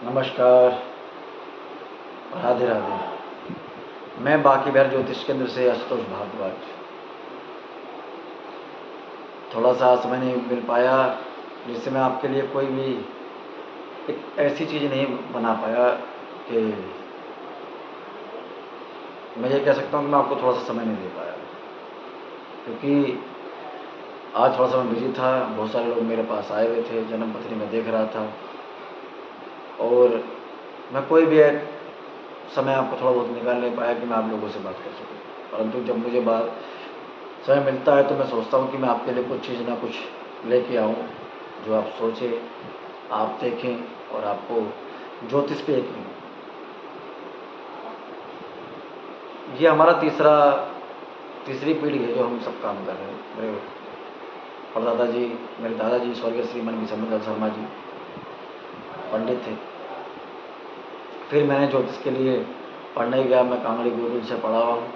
नमस्कार, राधे राधे। मैं बाकी बिहार ज्योतिष केंद्र से आशुतोष भारद्वाज। थोड़ा सा समय नहीं मिल पाया जिससे मैं आपके लिए कोई भी एक ऐसी चीज़ नहीं बना पाया कि मैं ये कह सकता हूँ कि मैं आपको थोड़ा सा समय नहीं दे पाया, क्योंकि आज थोड़ा सा मैं बिजी था। बहुत सारे लोग मेरे पास आए हुए थे, जन्मपत्री में देख रहा था और मैं कोई भी एक समय आपको थोड़ा बहुत निकाल नहीं पाया कि मैं आप लोगों से बात कर सकूँ। परंतु जब मुझे बात समय मिलता है तो मैं सोचता हूँ कि मैं आपके लिए कुछ चीज़ ना कुछ लेके आऊँ जो आप सोचें, आप देखें और आपको ज्योतिष पे यकीन हो। ये हमारा तीसरी पीढ़ी है जो हम सब काम कर रहे हैं। मेरे परदादा जी, मेरे दादाजी स्वर्गीय श्रीमान विशंबर शर्मा जी पंडित थे। फिर मैंने ज्योतिष के लिए पढ़ने गया, मैं कांगड़ी गुरुकुल से पढ़ा हुआ हूँ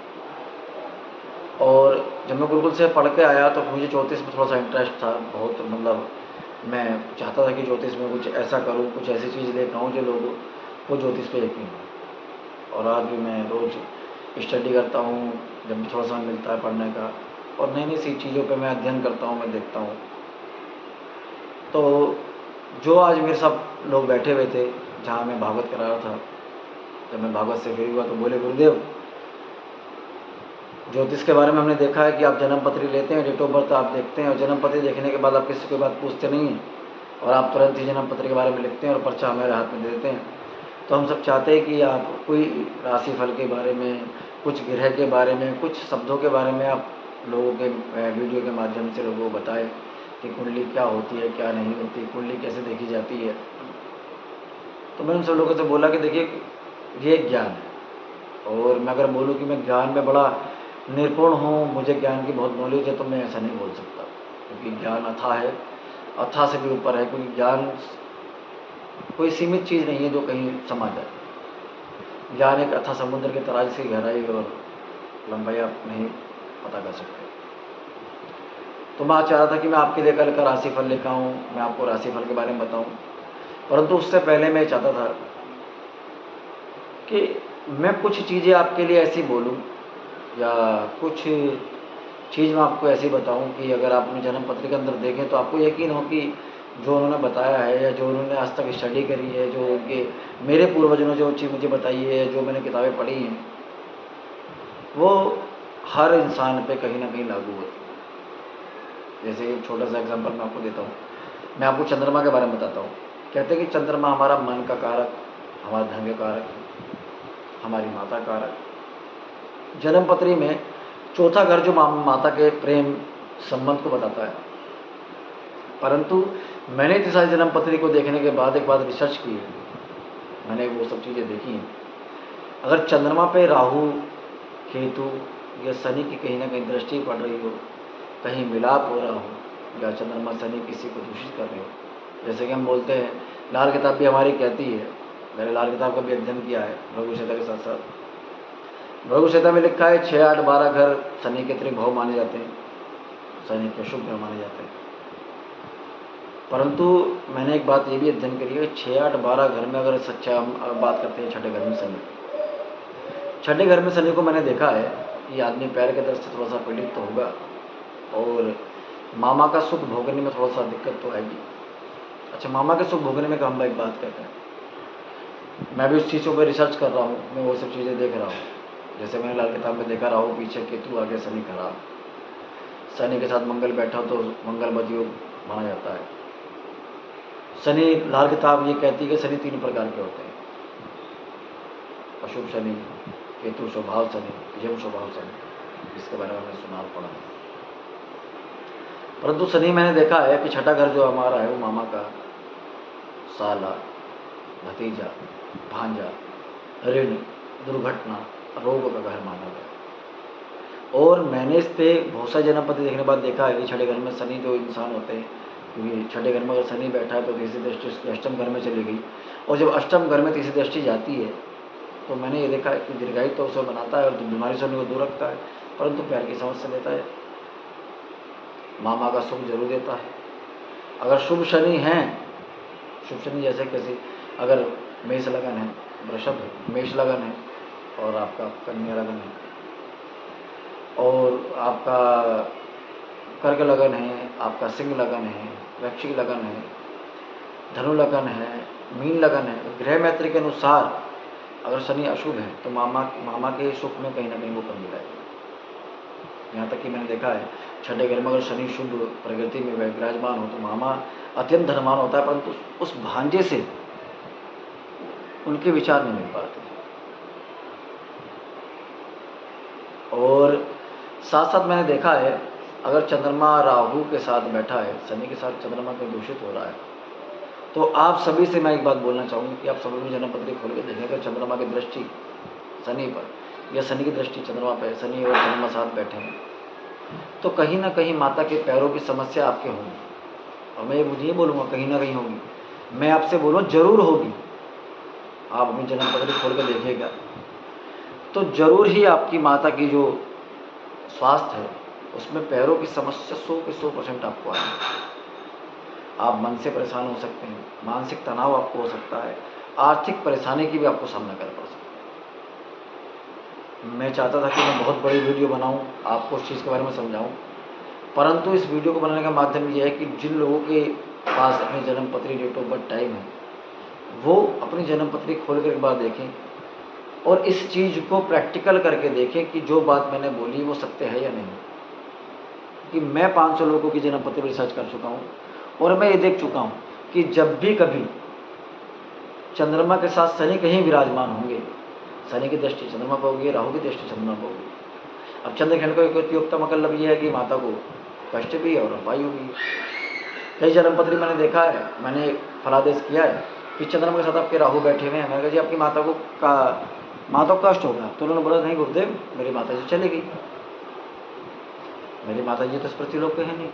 और जब मैं गुरुकुल से पढ़ के आया तो मुझे ज्योतिष में थोड़ा सा इंटरेस्ट था बहुत। मतलब मैं चाहता था कि ज्योतिष में कुछ ऐसा करूँ, कुछ ऐसी चीज़ लेकर आऊँ जो लोगों को ज्योतिष पे यकीन हो। और आज भी मैं रोज़ स्टडी करता हूँ जब भी थोड़ा समय मिलता है पढ़ने का, और नई नई सी चीज़ों पे मैं अध्ययन करता हूँ, मैं देखता हूँ। तो जो आज मेरे सब लोग बैठे हुए थे जहाँ मैं भागवत करा रहा था, जब मैं भागवत से फ्री हुआ तो बोले, गुरुदेव ज्योतिष के बारे में हमने देखा है कि आप जन्म पत्री लेते हैं, डेट ऑफ बर्थ आप देखते हैं और जन्म पत्री देखने के बाद आप किसी को बात पूछते नहीं हैं और आप तुरंत ही जन्म पत्री के बारे में लिखते हैं और पर्चा हमारे हाथ में दे देते हैं। तो हम सब चाहते हैं कि आप कोई राशिफल के बारे में, कुछ ग्रह के बारे में, कुछ शब्दों के बारे में आप लोगों के वीडियो के माध्यम से लोगों को बताएं कि कुंडली क्या होती है, क्या नहीं होती, कुंडली कैसे देखी जाती है। तो मैंने उन सब लोगों से बोला कि देखिए, ये एक ज्ञान है और मैं अगर बोलूँ कि मैं ज्ञान में बड़ा निपुण हूँ, मुझे ज्ञान की बहुत नॉलेज है, तो मैं ऐसा नहीं बोल सकता, क्योंकि ज्ञान अथाह है, अथाह से भी ऊपर है। क्योंकि ज्ञान कोई सीमित चीज़ नहीं है जो कहीं समा जाए। ज्ञान एक अथाह समुद्र के तराजू से गहराई और लंबाई आप नहीं पता कर सकते। तो मैं आज चाह रहा था कि मैं आपके लिए कल का राशिफल लेकर आऊँ, मैं आपको राशिफल के बारे में बताऊँ। परंतु उससे पहले मैं चाहता था कि मैं कुछ चीज़ें आपके लिए ऐसी बोलूँ या कुछ चीज़ मैं आपको ऐसी बताऊं कि अगर आप अपनी जन्म पत्री के अंदर देखें तो आपको यकीन हो कि जो उन्होंने बताया है या जो उन्होंने आज तक स्टडी करी है, जो उनके मेरे पूर्वजों ने जो चीज़ मुझे बताई है, जो मैंने किताबें पढ़ी हैं, वो हर इंसान पे कहीं ना कहीं लागू होती है। जैसे एक छोटा सा एग्जांपल मैं आपको देता हूँ। मैं आपको चंद्रमा के बारे में बताता हूँ। कहते हैं कि चंद्रमा हमारा मन का कारक, हमारा धन का कारक, हमारी माता कारक। जन्म पत्री में चौथा घर जो माता के प्रेम संबंध को बताता है। परंतु मैंने इतनी सारी जन्म पत्री को देखने के बाद एक बात रिसर्च की है, मैंने वो सब चीज़ें देखी हैं। अगर चंद्रमा पे राहु, केतु या शनि की कहीं ना कहीं दृष्टि पड़ रही हो, कहीं मिलाप हो रहा हो, या चंद्रमा शनि किसी को दूषित कर रहे हो, जैसे कि हम बोलते हैं, लाल किताब भी हमारी कहती है, मैंने लाल किताब का भी अध्ययन किया है भृगु संहिता के साथ साथ। भृगु संहिता में लिखा है 6, 8, 12 घर शनि के त्रिभाव माने जाते हैं, शनि के शुभ ग्रह माने जाते हैं। परंतु मैंने एक बात ये भी अध्ययन करी है, 6, 8, 12 घर में अगर सच्चा हम बात करते हैं, छठे घर में शनि, छठे घर में शनि को मैंने देखा है कि आदमी पैर के दर्द से थोड़ा सा पीड़ित तो होगा और मामा का सुख भोगने में थोड़ा सा दिक्कत तो आएगी। अच्छा, मामा के सुख भोगने में हम एक बात कहते हैं, मैं भी उस चीज़ों पर रिसर्च कर रहा हूँ, मैं वो सब चीज़ें देख रहा हूँ। जैसे मैंने लाल किताब में देखा रहा हूँ, पीछे केतु आगे शनि खड़ा, शनि के साथ मंगल बैठा तो मंगल मत योग माना जाता है। शनि, लाल किताब ये कहती है कि शनि 3 प्रकार के होते हैं, अशुभ शनि, केतु स्वभाव शनि, यम स्वभाव शनि। इसके बारे में हमने सुना और पढ़ा। परंतु शनि मैंने देखा है कि छठा घर जो हमारा है वो मामा का, साला, भतीजा, भांजा, ऋण, दुर्घटना, रोग का घर माना गया। और मैंने इस पे बहुत सारे जन्म पति देखने के बाद देखा है कि छठे घर में शनि जो इंसान होते हैं, क्योंकि छठे घर में अगर शनि बैठा है तो तीसरी दृष्टि उसकी अष्टम घर में चली गई, और जब अष्टम घर में तीसरी दृष्टि जाती है तो मैंने ये देखा है कि दीर्घायु तो उसे बनाता है और बीमारी से उनको दूर रखता है, परंतु प्यार की समस्या देता है, मामा का सुख जरूर देता है। अगर शुभ शनि है, शुभ शनि जैसे कैसे अगर मेष लगन है, वृषभ मेष लगन है और आपका कन्या लगन है और आपका कर्क लगन है, आपका सिंह लगन है, वृश्चिक लगन है, धनु लगन है, मीन लगन है, ग्रह मैत्री के अनुसार अगर शनि अशुभ है तो मामा के सुख में कहीं ना कहीं वो कमी लाएगी। यहाँ तक कि मैंने देखा है छठे घर में अगर शनि शुभ प्रगति में विराजमान हो तो मामा अत्यंत धनवान होता है, परंतु उस भांजे से उनके विचार नहीं मिल पाते। और साथ साथ मैंने देखा है अगर चंद्रमा राहु के साथ बैठा है, शनि के साथ चंद्रमा का दूषित हो रहा है, तो आप सभी से मैं एक बात बोलना चाहूँगा कि आप सभी जन्म पत्री खोल के देखें। अगर चंद्रमा की दृष्टि शनि पर या शनि की दृष्टि चंद्रमा पर, शनि और चंद्रमा साथ बैठे हैं, तो कहीं ना कहीं माता के पैरों की समस्या आपके होगी। और मैं मुझे बोलूँगा कहीं ना कहीं होगी, मैं आपसे बोलूँ जरूर होगी। आप अपनी जन्म पत्री खोल के देखिएगा तो जरूर ही आपकी माता की जो स्वास्थ्य है उसमें पैरों की समस्या 100 के 100% आपको आएगी। आप मन से परेशान हो सकते हैं, मानसिक तनाव आपको हो सकता है, आर्थिक परेशानी की भी आपको सामना कर पड़ सकता है। मैं चाहता था कि मैं बहुत बड़ी वीडियो बनाऊं, आपको उस चीज़ के बारे में समझाऊं, परंतु इस वीडियो को बनाने का माध्यम यह है कि जिन लोगों के पास अपनी जन्म पत्री डेट ऑफ बर्थ टाइम है वो अपनी जन्म पत्री खोल कर एक बार देखें और इस चीज़ को प्रैक्टिकल करके देखें कि जो बात मैंने बोली वो सत्य है या नहीं। कि मैं 500 लोगों की जन्म पत्री रिसर्च कर चुका हूँ और मैं ये देख चुका हूँ कि जब भी कभी चंद्रमा के साथ शनि कहीं विराजमान होंगे, शनि की दृष्टि चंद्रमा पर होगी, राहु की दृष्टि चंद्रमा पर होगी। अब चंद्रग्रहण का एक उपयुक्त मतलब ये है कि माता को कष्ट भी है और वायु भी है। कई जन्म पत्री मैंने देखा है, मैंने फलादेश किया है कि चंद्रमा के साथ आपके राहु बैठे हुए हैं। मैंने कहा जी आपकी माता को कष्ट होगा, तो उन्होंने बोला नहीं गुरुदेव मेरी माता जी चली गई, मेरी माता जी तो इस पृथ्वी लोक पे है नहीं।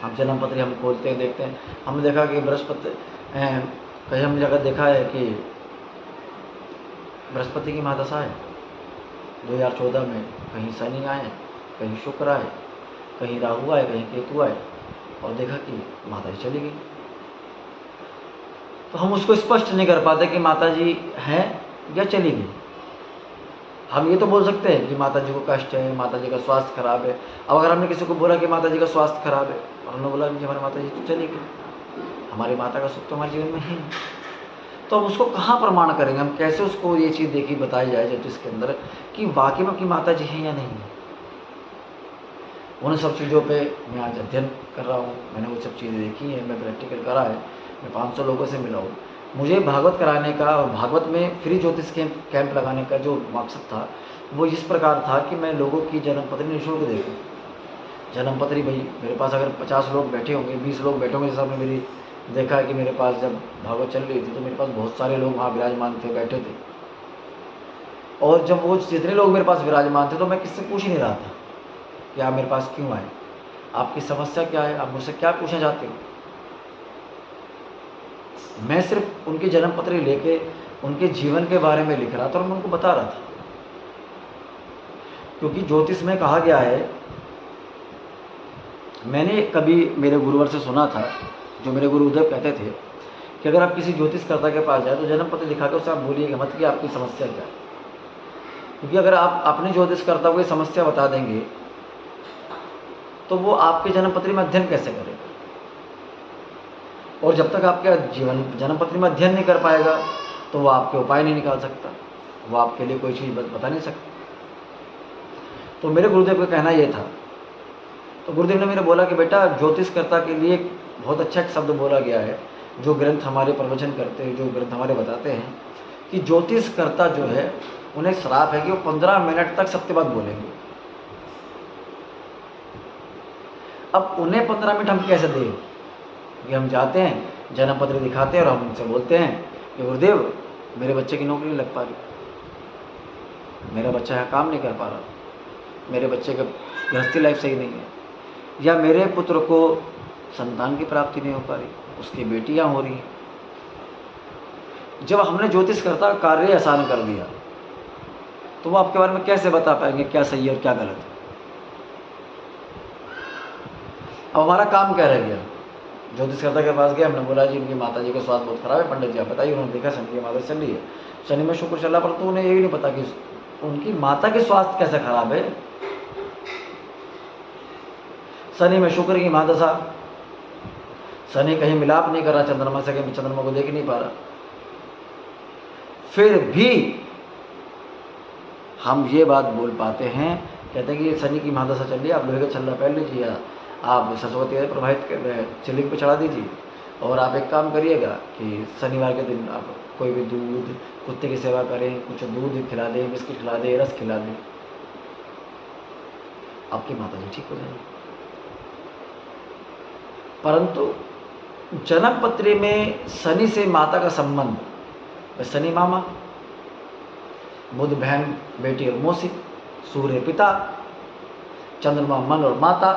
हम जन्म पत्री हम खोलते हैं, देखते हैं, हमने देखा कि बृहस्पति कहीं हमने जगह देखा है कि बृहस्पति की महादशा है 2014 में, कहीं शनि आए, कहीं शुक्र आए, कहीं राहु आए, कहीं केतु आए और देखा कि माता जी चली गई। तो हम उसको स्पष्ट नहीं कर पाते कि माता जी हैं या चली गई। हम ये तो बोल सकते हैं कि माता जी को कष्ट है, माता जी का स्वास्थ्य खराब है। अब अगर हमने किसी को बोला कि माता जी का स्वास्थ्य खराब है और हमने बोला कि हमारी माता जी तो चली गई, हमारी माता का सुख तो हमारे जीवन में ही नहीं, तो हम उसको कहाँ प्रमाण करेंगे? हम कैसे उसको ये चीज़ देखी बताई जाए ज्योतिष के अंदर कि वाकई में अपनी माता जी हैं या नहीं है? उन सब चीज़ों पे मैं आज अध्ययन कर रहा हूँ, मैंने वो सब चीज़ें देखी हैं, मैं प्रैक्टिकल करा है, मैं 500 लोगों से मिला हूँ। मुझे भागवत कराने का और भागवत में फ्री ज्योतिष कैंप लगाने का जो मकसद था वो इस प्रकार था कि मैं लोगों की जन्म पत्री निःशुल्क देखूँ। जन्म पत्री भाई मेरे पास अगर 50 लोग बैठे होंगे, 20 लोग बैठे होंगे, जैसा आपने मेरी देखा है कि मेरे पास जब भागवत चल रही थी तो मेरे पास बहुत सारे लोग वहाँ विराजमान थे, बैठे थे। और जब वो जितने लोग मेरे पास विराजमान थे तो मैं किससे पूछ ही नहीं रहा था कि आप मेरे पास क्यों आए, आपकी समस्या क्या है, आप मुझसे क्या पूछना चाहते हो। मैं सिर्फ उनकी जन्म पत्री लेके उनके जीवन के बारे में लिख रहा था और मैं उनको बता रहा था। क्योंकि ज्योतिष में कहा गया है, मैंने कभी मेरे गुरुवर से सुना था, जो मेरे गुरुदेव कहते थे कि अगर आप किसी ज्योतिषकर्ता के पास जाए तो जन्म पत्र दिखा के उससे आप बोलिएगा मत कि आपकी समस्या क्या है। क्योंकि अगर आप अपने ज्योतिषकर्ता को ये समस्या बता देंगे तो वो आपके जन्म पत्री में अध्ययन कैसे करेगा, और जब तक आपके जन्म पत्री में अध्ययन नहीं कर पाएगा तो वो आपके उपाय नहीं निकाल सकता, वो आपके लिए कोई चीज़ बता नहीं सकता। तो मेरे गुरुदेव का कहना ये था, तो गुरुदेव ने मेरे बोला कि बेटा ज्योतिषकर्ता के लिए बहुत अच्छा एक शब्द बोला गया है, जो ग्रंथ हमारे प्रवचन करते हैं, जो ग्रंथ हमारे बताते हैं कि ज्योतिषकर्ता जो है उन्हें श्राप है कि वो 15 मिनट तक सत्य बात बोलेंगे। अब उन्हें 15 मिनट हम कैसे दें कि हम जाते हैं जन्म पत्र दिखाते हैं और हम उनसे बोलते हैं कि गुरुदेव मेरे बच्चे की नौकरी नहीं लग पा रही, मेरा बच्चा यहाँ काम नहीं कर पा रहा, मेरे बच्चे का गृहस्थी लाइफ सही नहीं है, या मेरे पुत्र को संतान की प्राप्ति नहीं हो पा रही, उसकी बेटियां हो रही हैं। जब हमने ज्योतिषकर्ता कार्य आसान कर दिया तो वो आपके बारे में कैसे बता पाएंगे क्या सही है और क्या गलत है। अब हमारा काम क्या रह गया ज्योतिष कर्ता के पास गए, हमने बोला जी उनकी माता जी का स्वास्थ्य बहुत खराब है, पंडित जी आप बताइए। उन्होंने देखा शनि की माता चल रही है, शनि में शुक्र चल रहा, परंतु उन्हें ये भी नहीं पता कि उनकी माता के स्वास्थ्य कैसे खराब है। शनि में शुक्र की महादशा, शनि कहीं मिलाप नहीं कर रहा चंद्रमा से, कहीं चंद्रमा को देख नहीं पा रहा, फिर भी हम ये बात बोल पाते हैं, कहते हैं कि शनि की महादशा चल रही है, आप लोहे का छल्ला पहन लीजिए, आप सरस्वती प्रभावित शिवलिंग पे चढ़ा दीजिए, और आप एक काम करिएगा कि शनिवार के दिन आप कोई भी दूध, कुत्ते की सेवा करें, कुछ दूध खिला दें, बिस्किट खिला दें, रस खिला दें, आपकी माता जी ठीक हो जाएगी। परंतु जन्म पत्री में शनि से माता का संबंध, शनि मामा, बुध बहन बेटी और मौसी, सूर्य पिता, चंद्रमा मन और माता,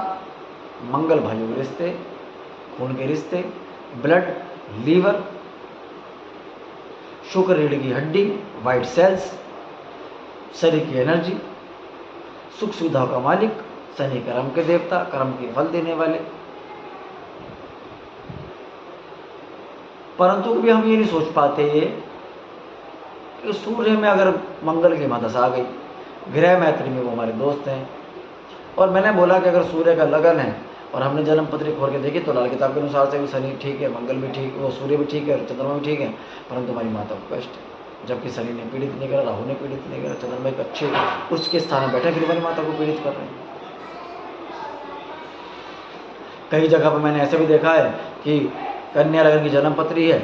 मंगल भाइयों के रिश्ते, खून के रिश्ते, ब्लड, लीवर, शुक्र रीढ़ की हड्डी, वाइट सेल्स, शरीर की एनर्जी, सुख सुविधाओं का मालिक, शनि कर्म के देवता, कर्म के फल देने वाले। परंतु भी हम ये नहीं सोच पाते कि सूर्य में अगर मंगल की महादशा आ गई, गृह मैत्री में वो हमारे दोस्त हैं, और मैंने बोला कि अगर सूर्य का लगन है और हमने जन्म पत्री खोल के देखी तो लाल किताब के अनुसार से भी शनि ठीक है, मंगल भी ठीक, वो सूर्य भी ठीक है और चंद्रमा भी ठीक है, परंतु हमारी माता को कष्ट है। जबकि शनि ने पीड़ित नहीं करा, राहु ने पीड़ित नहीं करा, चंद्रमा एक अच्छे उसके स्थान में बैठे, फिर हमारी माता को पीड़ित कर रहे हैं। कई जगह पर मैंने ऐसे भी देखा है कि कन्या लग्न की जन्म पत्री है,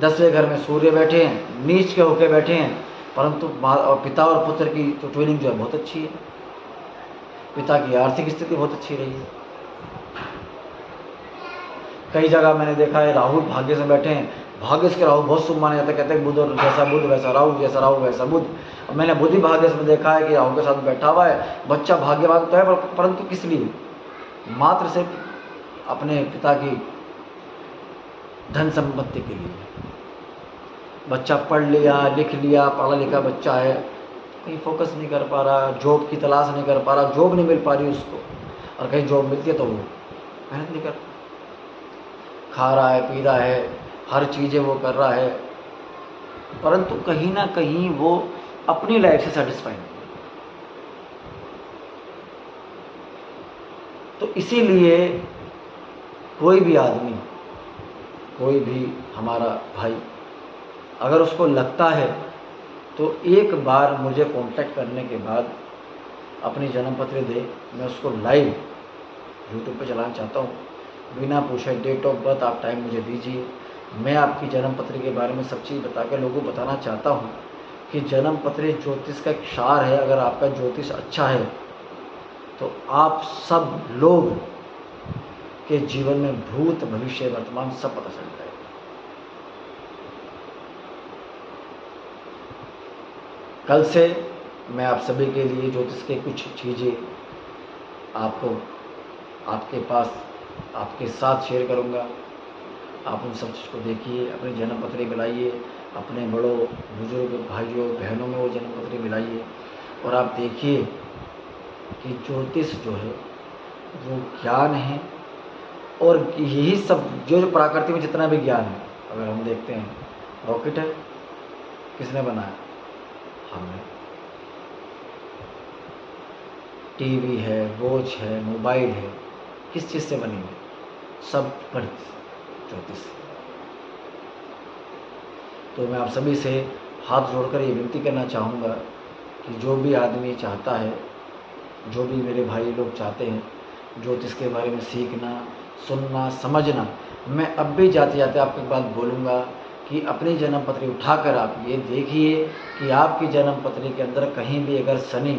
10वें घर में सूर्य बैठे हैं, नीच के होके बैठे हैं, परंतु पिता और पुत्र की तो ट्विनिंग जो है बहुत अच्छी है, पिता की आर्थिक स्थिति बहुत अच्छी रही है। कई जगह मैंने देखा है राहु भाग्य से बैठे हैं, भाग्य के राहु बहुत शुभ माने जाते हैं, कहते हैं बुध और जैसा बुध वैसा राहु, जैसा राहु वैसा बुध। और मैंने बुद्धि भाग्य में देखा है कि राहु के साथ बैठा हुआ है, बच्चा भाग्यवान तो है, परंतु किस लिए? मात्र से अपने पिता की धन संपत्ति के लिए। बच्चा पढ़ लिया, लिख लिया, पढ़ा लिखा बच्चा है, कहीं फोकस नहीं कर पा रहा, जॉब की तलाश नहीं कर पा रहा, जॉब नहीं मिल पा रही उसको, और कहीं जॉब मिलती है तो वो मेहनत नहीं कर, खा रहा है, पी रहा है, हर चीज़ें वो कर रहा है, परंतु कहीं ना कहीं वो अपनी लाइफ से सेटिस्फाइड नहीं। तो इसीलिए कोई भी आदमी, कोई भी हमारा भाई, अगर उसको लगता है तो एक बार मुझे कांटेक्ट करने के बाद अपनी जन्म पत्री दे, मैं उसको लाइव यूट्यूब पे चलाना चाहता हूँ, बिना पूछे डेट ऑफ बर्थ आप टाइम मुझे दीजिए, मैं आपकी जन्म पत्री के बारे में सब चीज़ बता कर लोगों को बताना चाहता हूँ कि जन्म पत्री ज्योतिष का एक सार है। अगर आपका ज्योतिष अच्छा है तो आप सब लोग के जीवन में भूत भविष्य वर्तमान सब पता चलता है। कल से मैं आप सभी के लिए ज्योतिष के कुछ चीज़ें आपको आपके पास आपके साथ शेयर करूंगा। आप उन सब चीज़ को देखिए, अपनी जन्म पत्री मिलाइए, अपने बड़ों बुजुर्ग भाइयों बहनों में वो जन्म पत्री मिलाइए, और आप देखिए कि ज्योतिष जो है वो ज्ञान है, और यही सब जो प्रकृति में जितना भी ज्ञान है, अगर हम देखते हैं रॉकेट है, किसने बनाया? हमने। टीवी है, वॉच है, मोबाइल है, किस चीज़ से बनी है? सब गणित, ज्योतिष। तो मैं आप सभी से हाथ जोड़कर ये विनती करना चाहूँगा कि जो भी आदमी चाहता है, जो भी मेरे भाई लोग चाहते हैं ज्योतिष के बारे में सीखना, सुनना, समझना, मैं अब भी जाते जाते आपको एक बात बोलूँगा कि अपनी जन्म पत्री उठाकर आप ये देखिए कि आपकी जन्म पत्री के अंदर कहीं भी अगर शनि